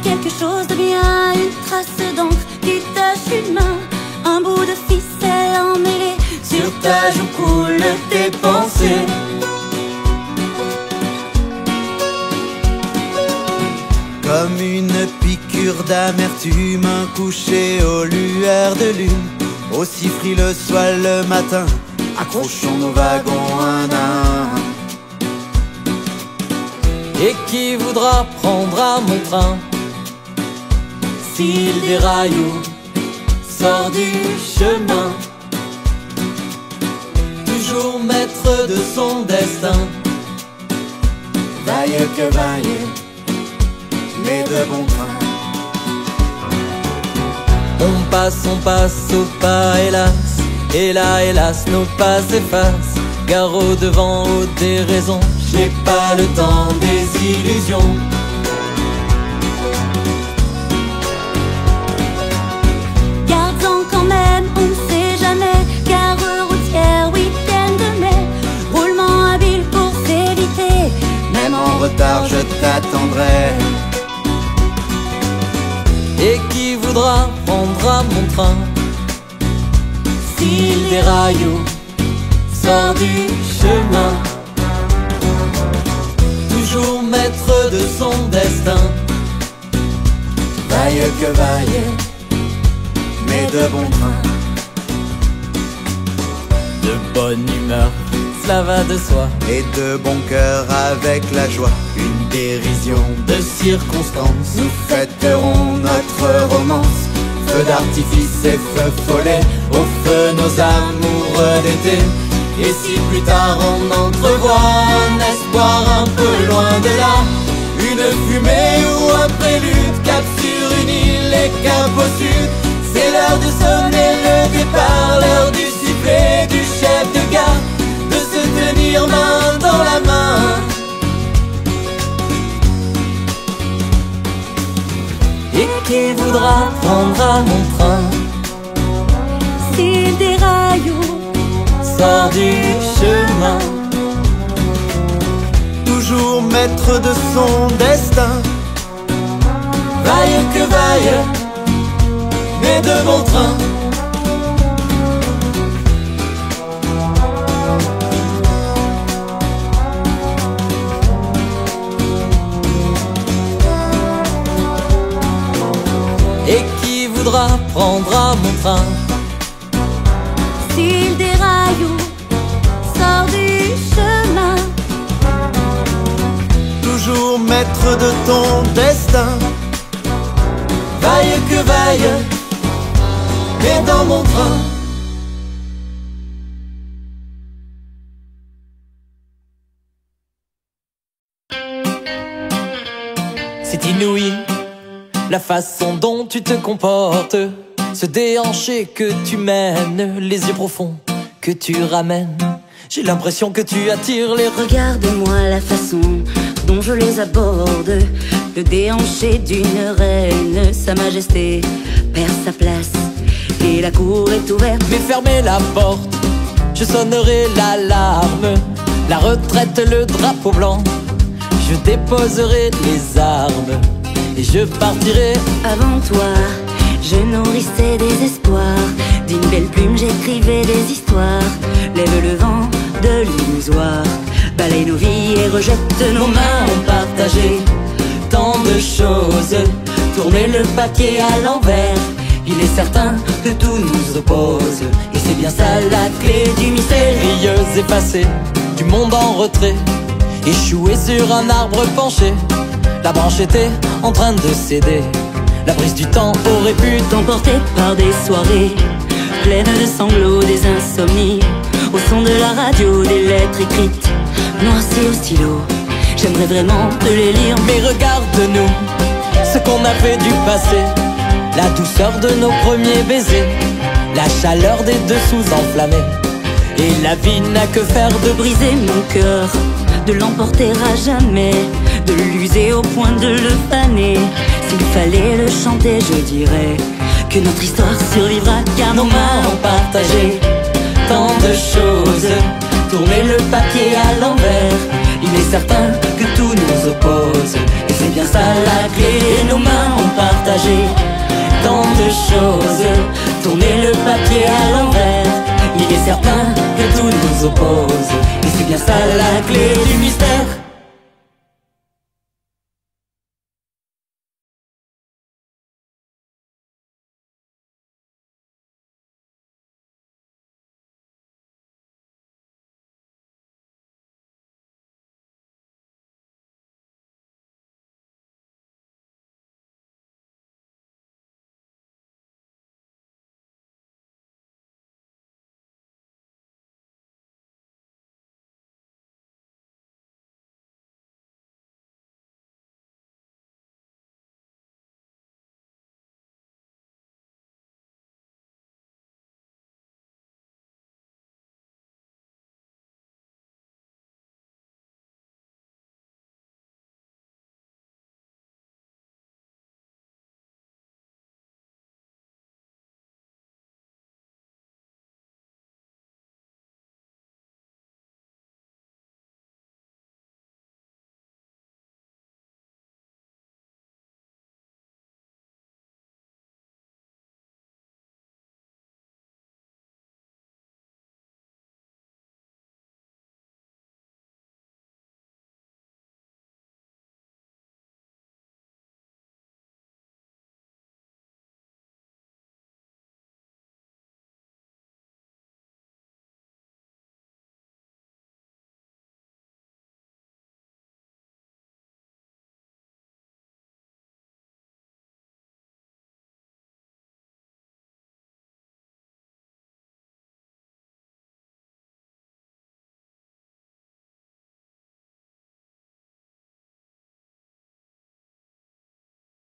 quelque chose de bien, une trace d'encre qui tache une main, un bout de ficelle emmêlé. Sur ta joue coulent tes pensées. Comme une piqûre d'amertume, un coucher aux lueurs de lune. Aussi frileux soit le matin, accrochons nos wagons un à un. Et qui voudra prendre à mon train? S'il déraille ou sort du chemin, toujours maître de son destin. Vaille que vaille, mais de bon train. On passe au pas, hélas. Et là, hélas, nos pas s'effacent. Gare au devant, aux déraisons. J'ai pas le temps des illusions. Garde-en quand même, on ne sait jamais. Gare routière, week-end de mai. Roulement habile pour s'éviter. Même en retard, je t'attendrai. Et qui voudra prendre à mon train? S'il déraille ou sort du chemin, toujours maître de son destin. Vaille que vaille, mais de bon train. De bonne humeur, cela va de soi. Et de bon cœur avec la joie. Une dérision de circonstance. Nous fêterons notre romance. Feu d'artifice et feu follet, au feu nos amoureux d'été. Et si plus tard on entrevoit un espoir un peu loin de là, une fumée ou un prélude, cap sur une île et cap au sud, c'est l'heure de sonner le départ, l'heure du sifflet du chef de gare, de se tenir main dans la main. Et qui voudra prendre à mon train? S'il déraille ou Sort du chemin, Toujours maître de son destin. vaille que vaille, mais de bon train. Et qui voudra prendre à mon train? s'il déraille ou sort du chemin. Toujours maître de ton destin. Vaille que vaille, mais dans mon train. C'est inouï la façon dont tu te comportes, ce déhanché que tu mènes, les yeux profonds que tu ramènes. J'ai l'impression que tu attires les regards. Regarde-moi la façon dont je les aborde, le déhanché d'une reine, sa majesté perd sa place et la cour est ouverte. Mais fermez la porte, je sonnerai l'alarme, la retraite, le drapeau blanc, je déposerai les armes et je partirai. Avant toi, je nourrissais des espoirs, d'une belle plume j'écrivais des histoires. Lève le vent de l'illusoire, balaye nos vies et rejette nos mains. ont partagé tant de choses, tourner le papier à l'envers. Il est certain que tout nous oppose, et c'est bien ça la clé du mystère. Rieuse effacée, du monde en retrait, échouée sur un arbre penché. La branche était en train de céder, la brise du temps aurait pu Emporté par des soirées pleines de sanglots, des insomnies, au son de la radio, des lettres écrites noircies au stylo. J'aimerais vraiment te les lire, Mais regarde-nous, ce qu'on a fait du passé, la douceur de nos premiers baisers, la chaleur des dessous enflammés. Et la vie n'a que faire de briser mon cœur, de l'emporter à jamais, de l'user au point de le faner. S'il fallait le chanter, je dirais que notre histoire survivra car nos mains ont partagé tant de choses, tourner le papier à l'envers. Il est certain que tout nous oppose, et c'est c'est bien ça la clé. Nos mains ont partagé tant de choses, tourner le papier à l'envers. Il est certain que tout nous oppose, et c'est bien ça la clé du mystère.